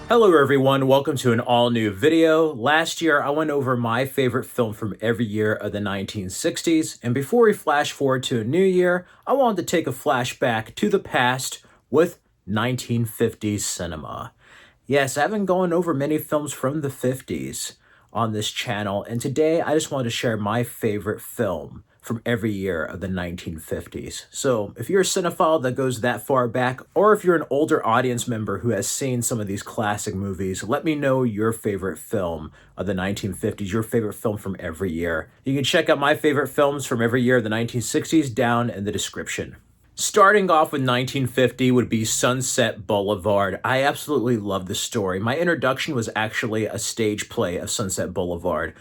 Hello everyone, welcome to an all-new video. Last year, I went over my favorite film from every year of the 1960s, and before we flash forward to a new year, I wanted to take a flashback to the past with 1950s cinema. Yes, I haven't gone over many films from the 50s on this channel, and today I just wanted to share my favorite film from every year of the 1950s. So if you're a cinephile that goes that far back, or if you're an older audience member who has seen some of these classic movies, let me know your favorite film of the 1950s, your favorite film from every year. You can check out my favorite films from every year of the 1960s down in the description. Starting off with 1950 would be Sunset Boulevard. I absolutely love this story. My introduction was actually a stage play of Sunset Boulevard.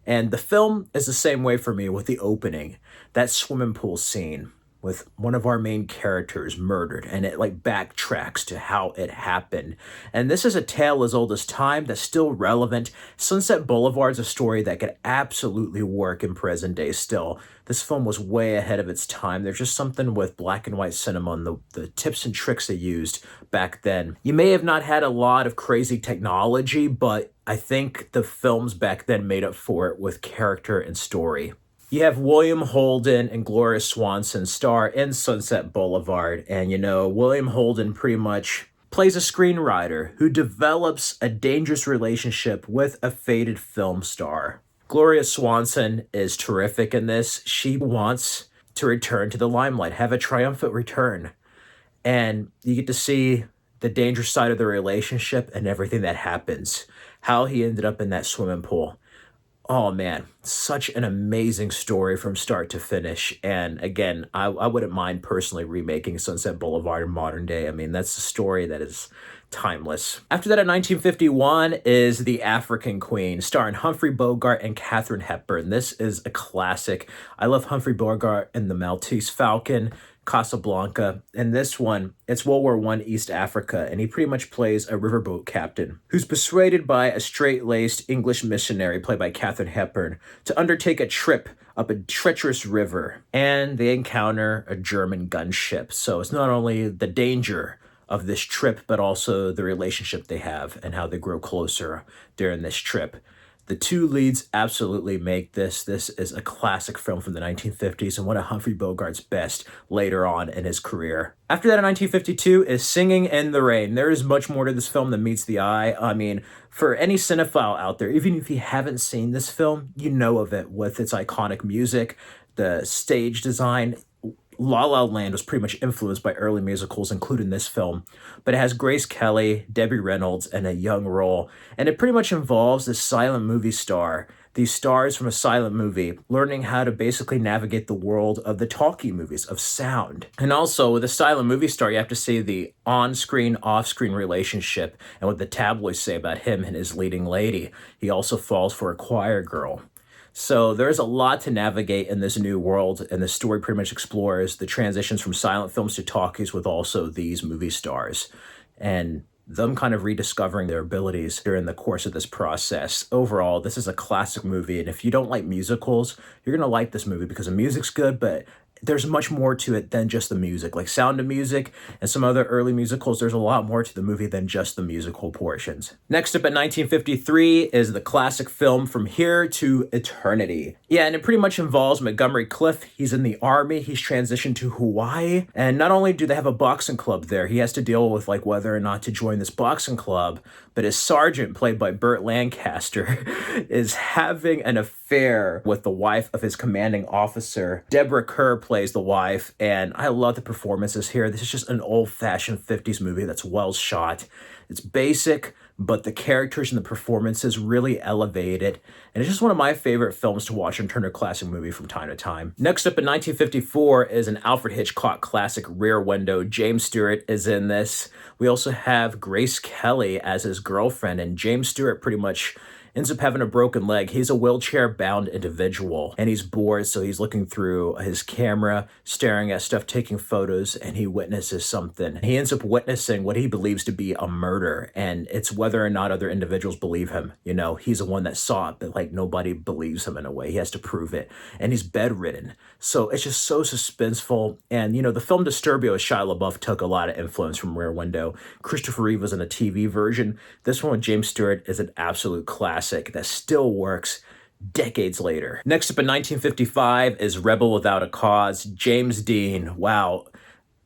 And the film is the same way for me with the opening. That swimming pool scene with one of our main characters murdered, and it like backtracks to how it happened. And this is a tale as old as time that's still relevant. Sunset Boulevard is a story that could absolutely work in present day still. This film was way ahead of its time. There's just something with black and white cinema and the tips and tricks they used back then. You may have not had a lot of crazy technology, but I think the films back then made up for it with character and story. You have William Holden and Gloria Swanson star in Sunset Boulevard. And William Holden pretty much plays a screenwriter who develops a dangerous relationship with a faded film star. Gloria Swanson is terrific in this. She wants to return to the limelight, have a triumphant return. And you get to see the dangerous side of the relationship and everything that happens. How he ended up in that swimming pool. Oh man, such an amazing story from start to finish. And again, I wouldn't mind personally remaking Sunset Boulevard in modern day. I mean, that's a story that is timeless. After that, in 1951 is The African Queen, starring Humphrey Bogart and Katharine Hepburn. This is a classic. I love Humphrey Bogart in The Maltese Falcon, Casablanca, and this one, it's World War I East Africa, and he pretty much plays a riverboat captain who's persuaded by a straight-laced English missionary, played by Katharine Hepburn, to undertake a trip up a treacherous river, and they encounter a German gunship. So it's not only the danger of this trip, but also the relationship they have and how they grow closer during this trip. The two leads absolutely make this. This is a classic film from the 1950s and one of Humphrey Bogart's best later on in his career. After that, in 1952 is Singing in the Rain. There is much more to this film than meets the eye. I mean, for any cinephile out there, even if you haven't seen this film, you know of it with its iconic music, the stage design. La La Land was pretty much influenced by early musicals, including this film, but it has Grace Kelly, Debbie Reynolds, and a young role, and it pretty much involves this silent movie star, these stars from a silent movie, learning how to basically navigate the world of the talkie movies, of sound. And also, with a silent movie star, you have to see the on-screen, off-screen relationship, and what the tabloids say about him and his leading lady. He also falls for a choir girl. So there's a lot to navigate in this new world, and the story pretty much explores the transitions from silent films to talkies with also these movie stars, and them kind of rediscovering their abilities during the course of this process. Overall, this is a classic movie, and if you don't like musicals, you're going to like this movie because the music's good, but there's much more to it than just the music. Like Sound of Music and some other early musicals, there's a lot more to the movie than just the musical portions. Next up at 1953 is the classic film From Here to Eternity. Yeah, and it pretty much involves Montgomery Clift. He's in the army, he's transitioned to Hawaii, and not only do they have a boxing club there, he has to deal with like whether or not to join this boxing club, but his sergeant, played by Burt Lancaster, is having an affair with the wife of his commanding officer. Deborah Kerr plays the wife, and I love the performances here. This is just an old-fashioned 50s movie that's well shot. It's basic, but the characters and the performances really elevate it, and it's just one of my favorite films to watch and turn a classic movie from time to time. Next up in 1954 is an Alfred Hitchcock classic, Rear Window. James Stewart is in this. We also have Grace Kelly as his girlfriend, and James Stewart pretty much ends up having a broken leg. He's a wheelchair-bound individual, and he's bored, so he's looking through his camera, staring at stuff, taking photos, and he witnesses something. He ends up witnessing what he believes to be a murder, and it's whether or not other individuals believe him. You know, he's the one that saw it, but like nobody believes him in a way. He has to prove it, and he's bedridden. So it's just so suspenseful, and you know, the film Disturbia with Shia LaBeouf took a lot of influence from Rear Window. Christopher Reeve was in the TV version. This one with James Stewart is an absolute classic that still works decades later. Next up in 1955 is Rebel Without a Cause. James Dean, wow.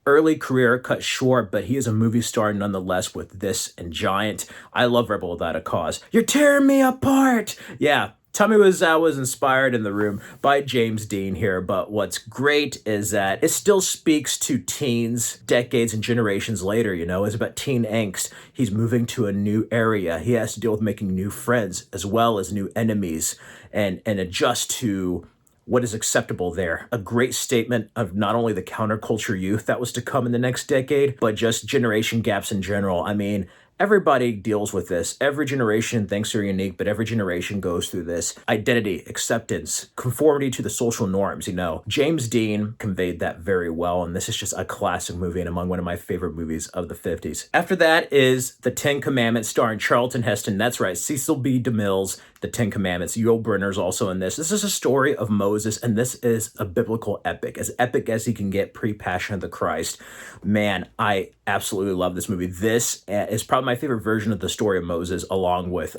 Early career cut short, but he is a movie star nonetheless with this and Giant. I love Rebel Without a Cause. You're tearing me apart! Yeah. Tommy Wiseau was inspired in The Room by James Dean here, but what's great is that it still speaks to teens decades and generations later, you know. It's about teen angst. He's moving to a new area. He has to deal with making new friends as well as new enemies and adjust to what is acceptable there. A great statement of not only the counterculture youth that was to come in the next decade, but just generation gaps in general. I mean, everybody deals with this. Every generation thinks they're unique, but every generation goes through this. Identity, acceptance, conformity to the social norms, you know. James Dean conveyed that very well, and this is just a classic movie and among one of my favorite movies of the 50s. After that is The Ten Commandments starring Charlton Heston. That's right, Cecil B. DeMille's The Ten Commandments. Yul Brynner's also in this. This is a story of Moses, and this is a biblical epic as he can get pre-Passion of the Christ. Man, I absolutely love this movie. This is probably my favorite version of the story of Moses, along with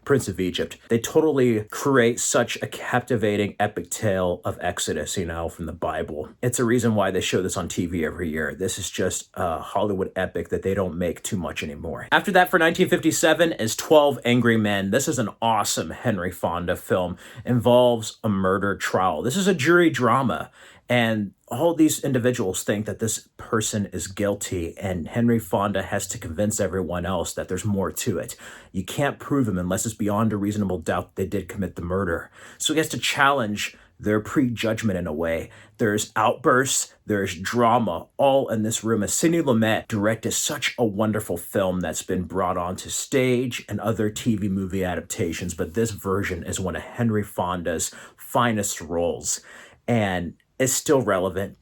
Prince of Egypt. They totally create such a captivating epic tale of Exodus, you know, from the Bible. It's a reason why they show this on TV every year. This is just a Hollywood epic that they don't make too much anymore. After that, for 1957, is 12 Angry Men. This is an awesome Henry Fonda film. Involves a murder trial. This is a jury drama, and all these individuals think that this person is guilty, and Henry Fonda has to convince everyone else that there's more to it. You can't prove him unless it's beyond a reasonable doubt they did commit the murder. So he has to challenge their prejudgment in a way. There's outbursts, there's drama, all in this room. As Sidney Lumet directed such a wonderful film that's been brought onto stage and other TV movie adaptations, but this version is one of Henry Fonda's finest roles, and is still relevant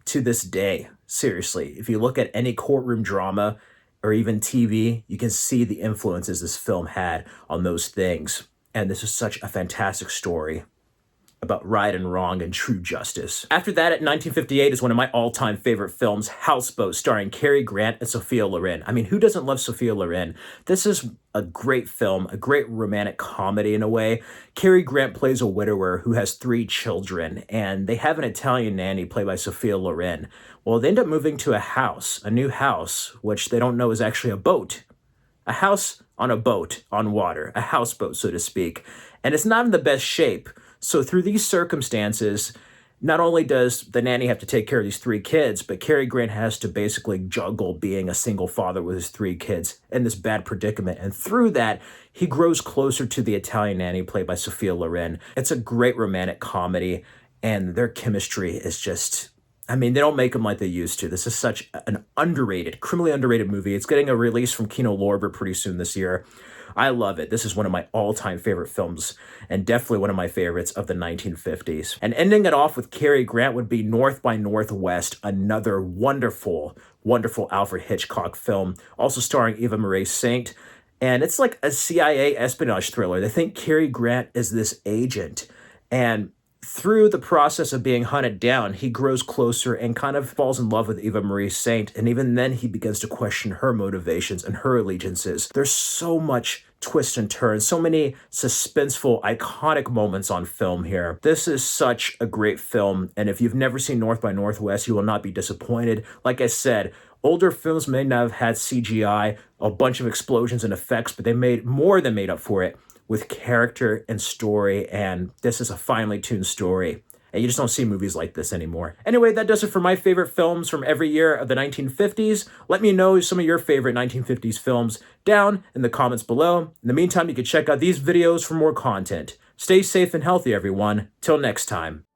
to this day. Seriously, if you look at any courtroom drama or even TV, you can see the influences this film had on those things. And this is such a fantastic story about right and wrong and true justice. After that, at 1958, is one of my all-time favorite films, Houseboat, starring Cary Grant and Sophia Loren. I mean, who doesn't love Sophia Loren? This is a great film, a great romantic comedy in a way. Cary Grant plays a widower who has 3 children, and they have an Italian nanny played by Sophia Loren. Well, they end up moving to a new house, which they don't know is actually a boat. A house on a boat, on water, a houseboat, so to speak. And it's not in the best shape. So through these circumstances, not only does the nanny have to take care of these 3 kids, but Cary Grant has to basically juggle being a single father with his 3 kids in this bad predicament. And through that, he grows closer to the Italian nanny played by Sophia Loren. It's a great romantic comedy, and their chemistry is just, I mean, they don't make them like they used to. This is such an underrated, criminally underrated movie. It's getting a release from Kino Lorber pretty soon this year. I love it. This is one of my all-time favorite films, and definitely one of my favorites of the 1950s. And ending it off with Cary Grant would be North by Northwest, another wonderful, wonderful Alfred Hitchcock film, also starring Eva Marie Saint. And it's like a CIA espionage thriller. They think Cary Grant is this agent, and through the process of being hunted down, he grows closer and kind of falls in love with Eva Marie Saint. And even then, he begins to question her motivations and her allegiances. There's so much twist and turn, so many suspenseful, iconic moments on film here. This is such a great film. And if you've never seen North by Northwest, you will not be disappointed. Like I said, older films may not have had CGI, a bunch of explosions and effects, but they made more than made up for it with character and story, and this is a finely tuned story. And you just don't see movies like this anymore. Anyway, that does it for my favorite films from every year of the 1950s. Let me know some of your favorite 1950s films down in the comments below. In the meantime, you can check out these videos for more content. Stay safe and healthy, everyone. Till next time.